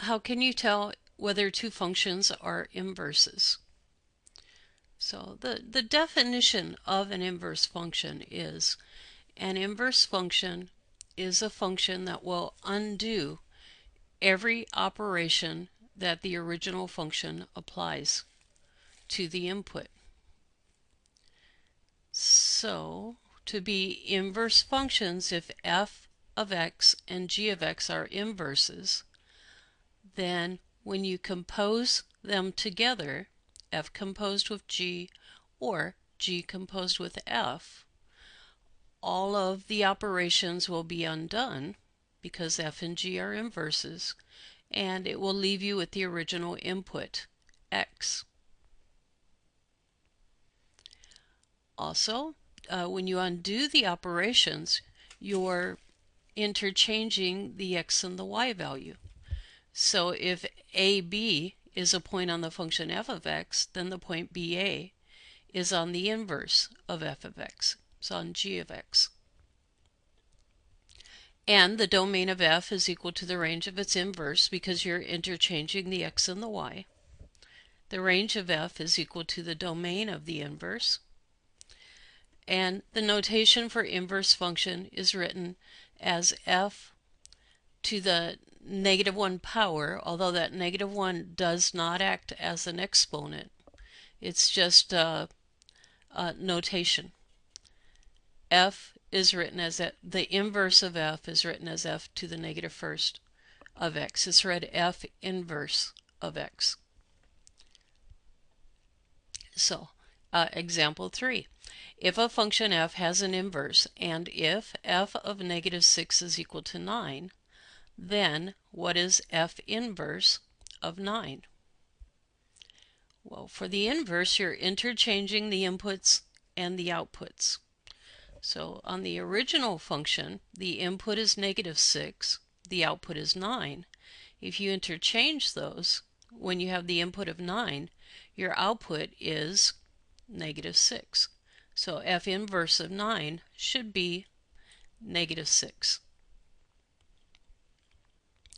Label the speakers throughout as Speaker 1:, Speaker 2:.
Speaker 1: How can you tell whether two functions are inverses? So the definition of an inverse function is an inverse function is a function that will undo every operation that the original function applies to the input. So to be inverse functions, if f of x and g of x are inverses, then when you compose them together, f composed with g or g composed with f, all of the operations will be undone because f and g are inverses, and it will leave you with the original input, x. Also, when you undo the operations, you're interchanging the x and the y value. So if AB is a point on the function f of x, then the point BA is on the inverse of f of x. It's on g of x. And the domain of f is equal to the range of its inverse because you're interchanging the x and the y. The range of f is equal to the domain of the inverse. And the notation for inverse function is written as f to the -1 power, although that -1 does not act as an exponent. It's just a notation. F is written as the inverse of f is written as f to the -1st of x. It's read f inverse of x. So, example 3. If a function f has an inverse, and if f of -6 is equal to 9, then what is f inverse of 9? Well, for the inverse, you're interchanging the inputs and the outputs. So on the original function, the input is -6, the output is 9. If you interchange those, when you have the input of 9, your output is -6. So f inverse of 9 should be -6.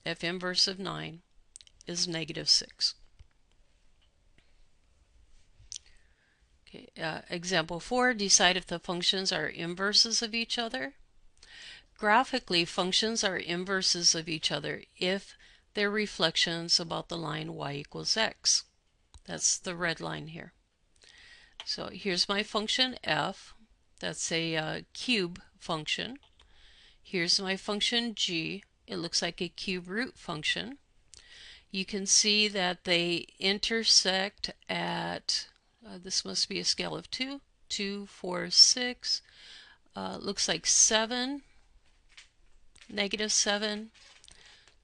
Speaker 1: F inverse of 9 is -6. Okay, example 4, decide if the functions are inverses of each other. Graphically, functions are inverses of each other if they're reflections about the line y equals x. That's the red line here. So here's my function f. That's a cube function. Here's my function g. It looks like a cube root function. You can see that they intersect at, this must be a scale of 2, 2, 4, 6, looks like 7, -7,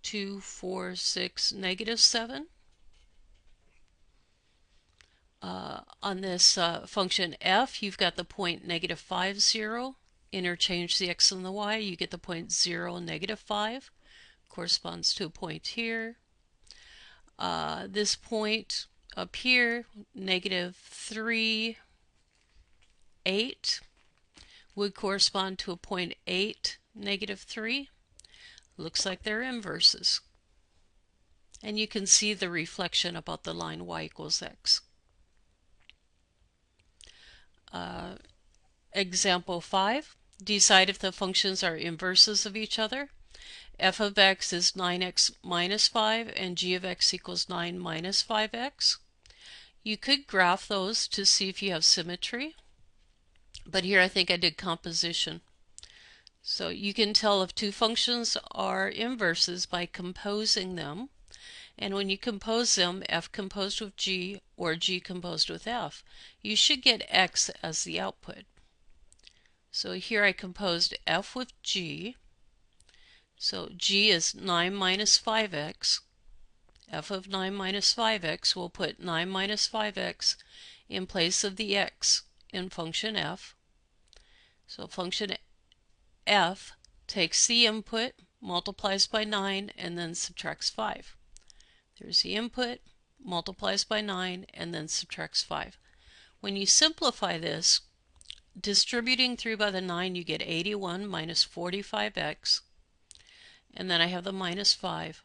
Speaker 1: 2, 4, 6, -7. On this function f, you've got the point -5, 0. Interchange the x and the y, you get the point 0, -5. Corresponds to a point here. This point up here, -3, 8, would correspond to a point 8, -3. Looks like they're inverses. And you can see the reflection about the line y equals x. Example 5, decide if the functions are inverses of each other. F of x is 9x minus 5 and g of x equals 9 minus 5x. You could graph those to see if you have symmetry, but here I think I did composition. So you can tell if two functions are inverses by composing them, and when you compose them, f composed with g or g composed with f, you should get x as the output. So here I composed f with g. So g is 9 minus 5x. F of 9 minus 5x will put 9 minus 5x in place of the x in function f. So function f takes the input, multiplies by 9, and then subtracts 5. There's the input, multiplies by 9, and then subtracts 5. When you simplify this, distributing through by the 9, you get 81 minus 45x. And then I have the minus 5.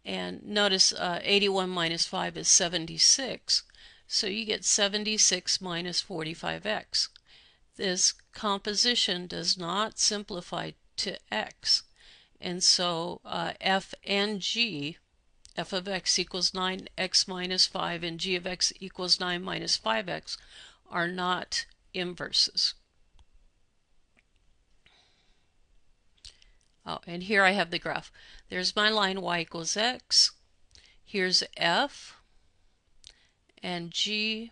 Speaker 1: And notice 81 minus 5 is 76. So you get 76 minus 45x. This composition does not simplify to x. And so f and g, f of x equals 9x minus 5 and g of x equals 9 minus 5x, are not inverses. Oh, and here I have the graph. There's my line y equals x. Here's f and g,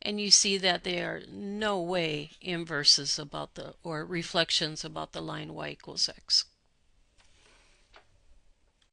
Speaker 1: and you see that they are no way inverses about the, or reflections about the line y equals x.